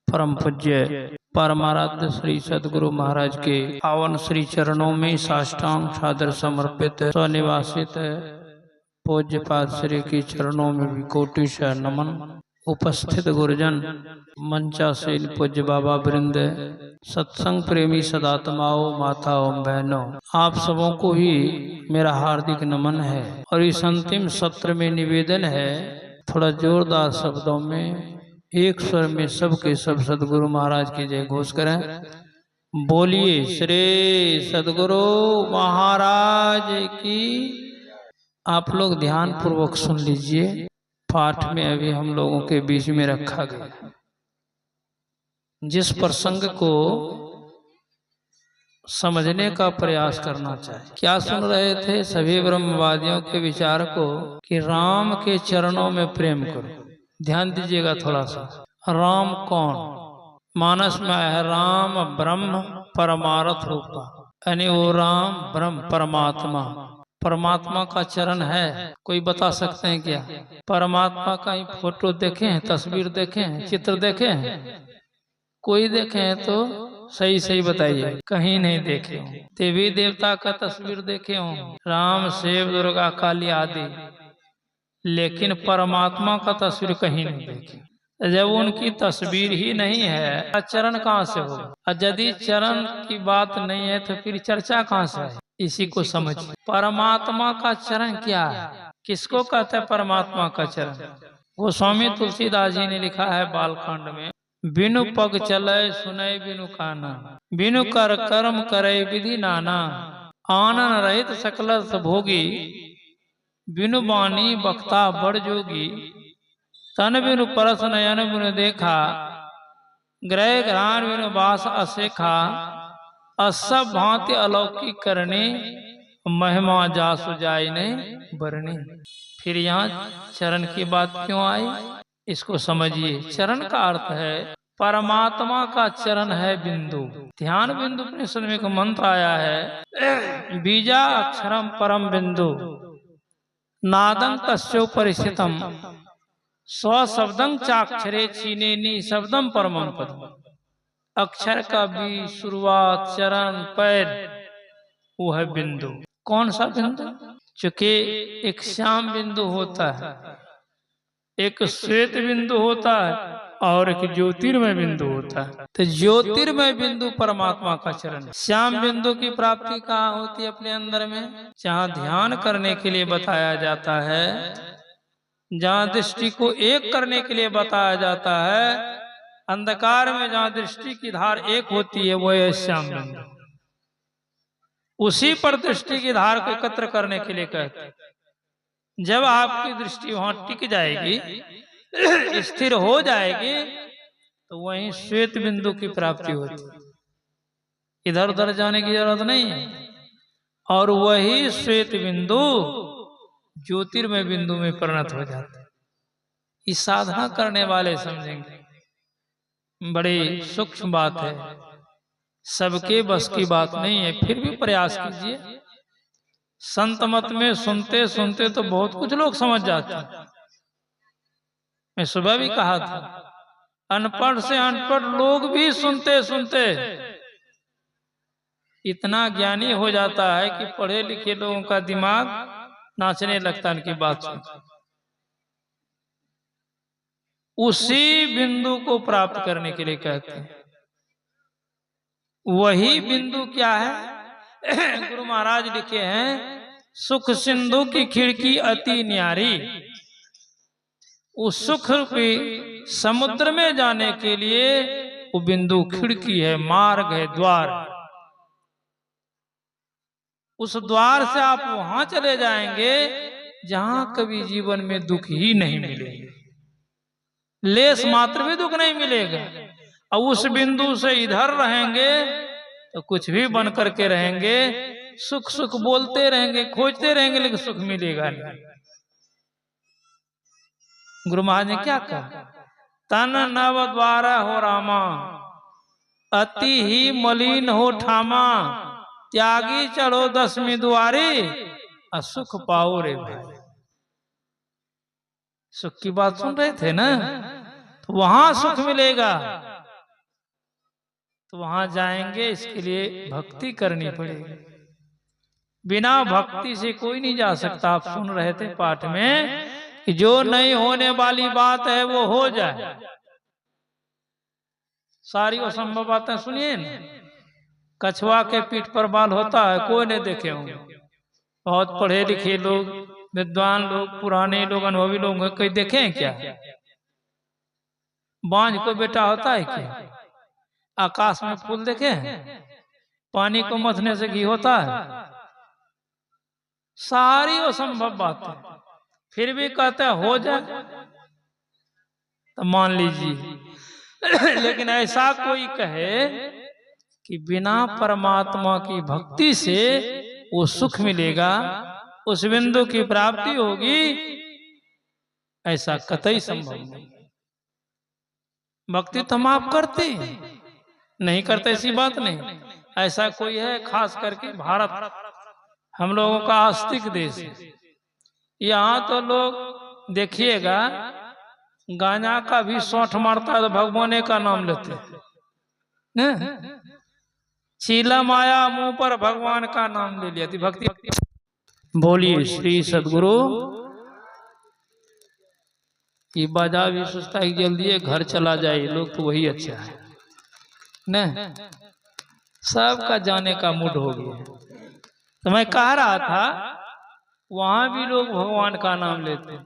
परम पूज्य परमाराध्य श्री सद्गुरु महाराज के पावन श्री चरणों में साष्टांग सादर समर्पित स्वनिवासित पूज्यपाद श्री के चरणों में भी कोटि से नमन। उपस्थित गुरुजन, मंचासीन पूज्य बाबा वृंद, सत्संग प्रेमी सदात्माओं, माताओं, बहनों, आप सबों को ही मेरा हार्दिक नमन है। और इस अंतिम सत्र में निवेदन है, थोड़ा जोरदार शब्दों में एक स्वर में सबके सब सदगुरु महाराज की जय घोष करें। बोलिए श्री सदगुरु महाराज की। आप लोग ध्यान पूर्वक सुन लीजिए। पाठ में अभी हम लोगों के बीच में रखा गया जिस प्रसंग को समझने का प्रयास करना चाहिए। क्या सुन रहे थे सभी ब्रह्मवादियों के विचार को कि राम के चरणों में प्रेम करो। ध्यान दीजिएगा थोड़ा सा। राम कौन? मानस में है राम ब्रह्म परमार्थ रूपा, यानी वो राम ब्रह्म परमात्मा। परमात्मा का चरण है, कोई बता सकते हैं क्या? परमात्मा का ही फोटो देखे हैं, तस्वीर देखे हैं, चित्र देखे हैं? कोई देखे हैं तो सही सही बताइए। कहीं नहीं देखे हो। देवी देवता का तस्वीर देखे हो, राम शिव दुर्गा काली आदि, लेकिन परमात्मा का तस्वीर कहीं नहीं देखे। जब उनकी तस्वीर ही नहीं है, चरण कहाँ से होगा? और यदि चरण की बात नहीं है तो फिर चर्चा कहाँ से है? इसी को समझिए। परमात्मा का चरण क्या है? किसको कहते हैं परमात्मा का चरण? वो स्वामी तुलसीदास जी ने लिखा है बालखंड में, बिनु पग चले सुने बिनु काना, बिनु कर कर्म करे विधि नाना, आनन रहित सकल भोगी, बिनु बानी बक्ता बड़ जोगी, तन बिनु परस नयन बिनु देखा, ग्रह ग्रहण बिनु बास असेखा, असब भांति अलौकिक करने, महिमा जासु जाय ने बरने। फिर यहाँ चरण की बात क्यों आई, इसको समझिए। चरण का अर्थ है परमात्मा का चरण है बिंदु। ध्यान बिंदु उपनिषद में एक मंत्र आया है, बीजा अक्षरम परम बिंदु नादं तस्योपरि स्थितम् स्वशब्दं चाक्षरे चीनेनि शब्दम परमं पदम्। अक्षर का भी शुरुआत, चरण, पैर, वो है बिंदु। कौन सा बिंदु? चूंकि एक श्याम बिंदु होता है, एक श्वेत बिंदु होता है और एक ज्योतिर्मय बिंदु होता है। तो ज्योतिर्मय बिंदु परमात्मा का चरण है। श्याम बिंदु की प्राप्ति कहाँ होती है? अपने अंदर में, जहाँ ध्यान करने के लिए बताया जाता है, जहाँ दृष्टि को एक करने के लिए बताया जाता है, अंधकार में जहाँ दृष्टि की धार एक होती है, वो है श्याम बिंदु। उसी पर दृष्टि की धार को एकत्र करने के लिए कहते हैं। जब आपकी दृष्टि वहां टिक जाएगी, स्थिर हो जाएगी, तो वहीं श्वेत बिंदु की प्राप्ति होती है। इधर उधर जाने की जरूरत नहीं है। और वही श्वेत बिंदु ज्योतिर्मय बिंदु में परिणत हो जाता है। इस साधना करने वाले समझेंगे, बड़ी सूक्ष्म बात है, सबके बस की बात नहीं है। फिर भी प्रयास कीजिए। संत मत में सुनते सुनते तो बहुत कुछ लोग समझ जाते हैं। मैं सुबह भी कहा था, अनपढ़ से अनपढ़ लोग भी सुनते सुनते इतना ज्ञानी हो जाता है कि पढ़े लिखे लोगों का दिमाग नाचने लगता है उनकी बात सुन। उसी बिंदु को प्राप्त करने के लिए कहते हैं। वही बिंदु क्या है? गुरु महाराज लिखे हैं, सुख सिंधु की खिड़की अति न्यारी। उस सुख रूपी समुद्र में जाने के लिए वो बिंदु खिड़की है, मार्ग है, द्वार। उस द्वार से आप वहां चले जाएंगे जहां कभी जीवन में दुख ही नहीं मिलेगा, लेस मात्र भी दुख नहीं मिलेगा। और उस बिंदु से इधर रहेंगे तो कुछ भी बन करके रहेंगे, सुख सुख बोलते रहेंगे, खोजते रहेंगे, लेकिन सुख मिलेगा नहीं। गुरु महाराज ने क्या कहा? तन नव द्वारा हो रामा, अति ही मलिन हो ठामा, त्यागी चढ़ो दसवीं द्वारी, असुख पाओ रे भाई। सुख की बात सुन रहे थे ना, तो वहां सुख मिलेगा। तो वहां जाएंगे, इसके लिए भक्ति करनी पड़ेगी। बिना भक्ति से कोई नहीं जा सकता। आप सुन रहे थे पाठ में कि जो नहीं होने वाली बात है वो हो जाए। सारी असंभव बातें सुनिए ना। कछुआ के पीठ पर बाल होता है, कोई नहीं देखे होंगे। बहुत पढ़े लिखे लोग, विद्वान लोग, पुराने लोग, अनुभवी लोग कोई देखे हैं क्या? बांझ को बेटा होता है क्या? आकाश में फूल देखे हैं? पानी को मथने से घी होता है? सारी असंभव बातें फिर भी कहते हैं हो जाए तो मान लीजिए। लेकिन ऐसा कोई कहे कि बिना परमात्मा की भक्ति से वो सुख मिलेगा, उस बिंदु की प्राप्ति होगी, ऐसा कतई संभव नहीं। भक्ति तो हम आप करते हैं, नहीं करते ऐसी बात नहीं। ऐसा कोई है, खास करके भारत हम लोगों का आस्तिक देश है। यहाँ तो लोग देखिएगा गांजा का भी सौंठ मारता है तो भगवान का नाम लेते हैं। चीलम आया मुंह पर, भगवान का नाम ले लिया, भक्ति। बोलिए श्री सद्गुरु। ये बाजा भी सोचता है जल्दी घर चला जाए, लोग तो वही अच्छा है न। सबका जाने का मूड हो गया। तो मैं कह रहा था वहां भी लोग भगवान का नाम लेते।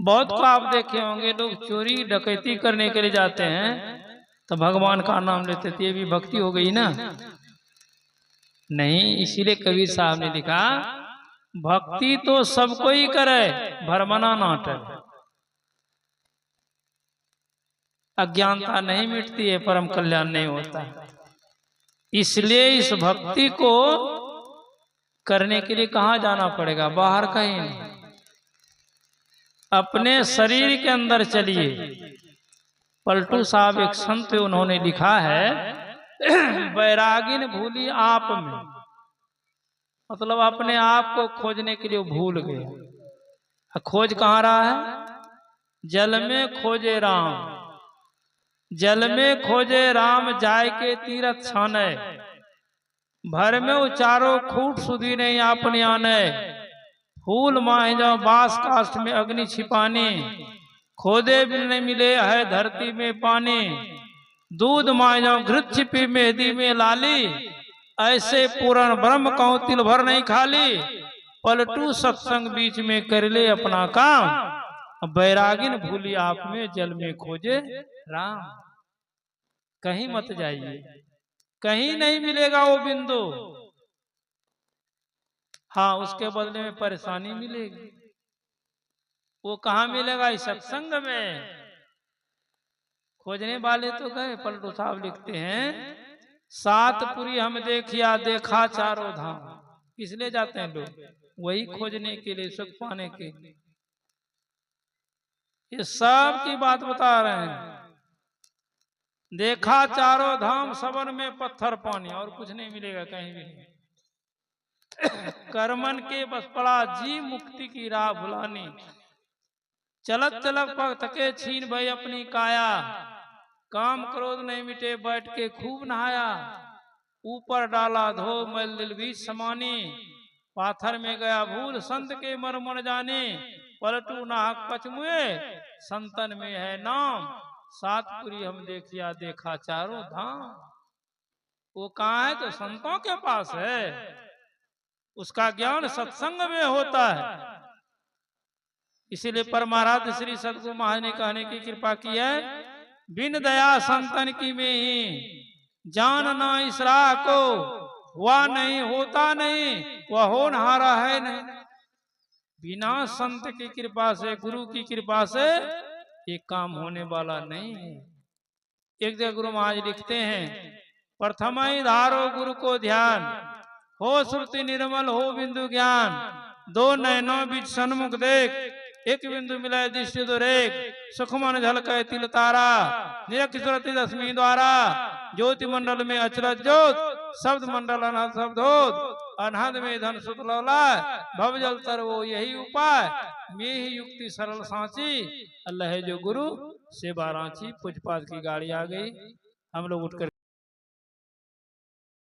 बहुत को आप देखे होंगे, लोग चोरी डकैती करने के लिए जाते हैं तो भगवान का नाम लेते थे। ये भी भक्ति हो गई ना? नहीं। इसीलिए कबीर साहब ने लिखा भक्ति तो सबको ही करे, भरमना नाटक। अज्ञानता नहीं मिटती है, परम कल्याण नहीं होता। इसलिए इस भक्ति को करने के लिए कहाँ जाना पड़ेगा? बाहर कहीं नहीं, अपने शरीर के अंदर चलिए। पलटू साहब एक संत, उन्होंने लिखा है बैरागिन भूली आप में, मतलब अपने आप को खोजने के लिए भूल गए। खोज कहाँ रहा है? जल में खोजे राम, जल में खोजे राम, जाय के तीरथ छाने, भर में उचारो खूट सुधी नहीं आपने आने, फूल माहे जाओ बास काष्ठ में अग्नि छिपानी, खोदे बिन नहीं मिले है धरती में पानी, दूध माहे जाओ घृत छिपी मेहदी में लाली, ऐसे पूर्ण ब्रह्म कहूं तिल भर नहीं खाली, पलटू सत्संग बीच में कर ले अपना काम, बैरागिन भूली आप में, जल में खोजे राम। कहीं मत जाइए, कहीं नहीं मिलेगा वो बिंदु। हाँ, उसके बदले में परेशानी मिलेगी। वो कहाँ मिलेगा? इस सत्संग में। खोजने वाले तो गए। पलटू साहब लिखते हैं सातपुरी हम देखिया, देखा चारों धाम। इसलिए जाते हैं लोग, वही खोजने के लिए, सुख पाने के लिए। ये सब की बात बता रहे हैं। देखा चारों धाम, सबन में पत्थर पानी, और कुछ नहीं मिलेगा कहीं भी नहीं। कर्मन के बस पड़ा जी, मुक्ति की राह भुलानी, चलत चलत पग थके छीन भई अपनी काया, काम क्रोध नहीं मिटे बैठ के खूब नहाया, ऊपर डाला धो मैल दिल बीच समानी, पाथर में गया भूल संत के मर मन जाने, पलटू नाहक पचमुए संतन में है नाम, सातपुरी हम देखिया, देखा चारों धाम। वो कहाँ है? तो संतों के पास है। उसका ज्ञान सत्संग में होता है। इसीलिए परमाराध्य श्री सद्गुरु महाराज ने कहने की कृपा की है, बिन दया संतन की में ही जानना इस राह को, हुआ नहीं होता नहीं, वह होनहारा है नहीं। बिना संत की कृपा से, गुरु की कृपा से ये काम होने वाला नहीं है। एक जगह गुरु महाराज लिखते हैं, प्रथम ही धारो गुरु को ध्यान, हो श्रुति निर्मल हो बिंदु ज्ञान, दो नैनों बीच सन्मुख देख, एक बिंदु मिलाए दृष्टि दो रेख, सुखमन झलके तिल तारा, निरख सुरति दसमी द्वारा, ज्योति मंडल में अचरज ज्योत, शब्द मंडल अनहद शब्द होत, अनहद में धन सुत लौला, भव जल तर वो यही उपाय, में ही युक्ति सरल सांची, अल्लाह है जो गुरु सेवा रांची। पूजपात की गाड़ी आ गई, हम लोग उठकर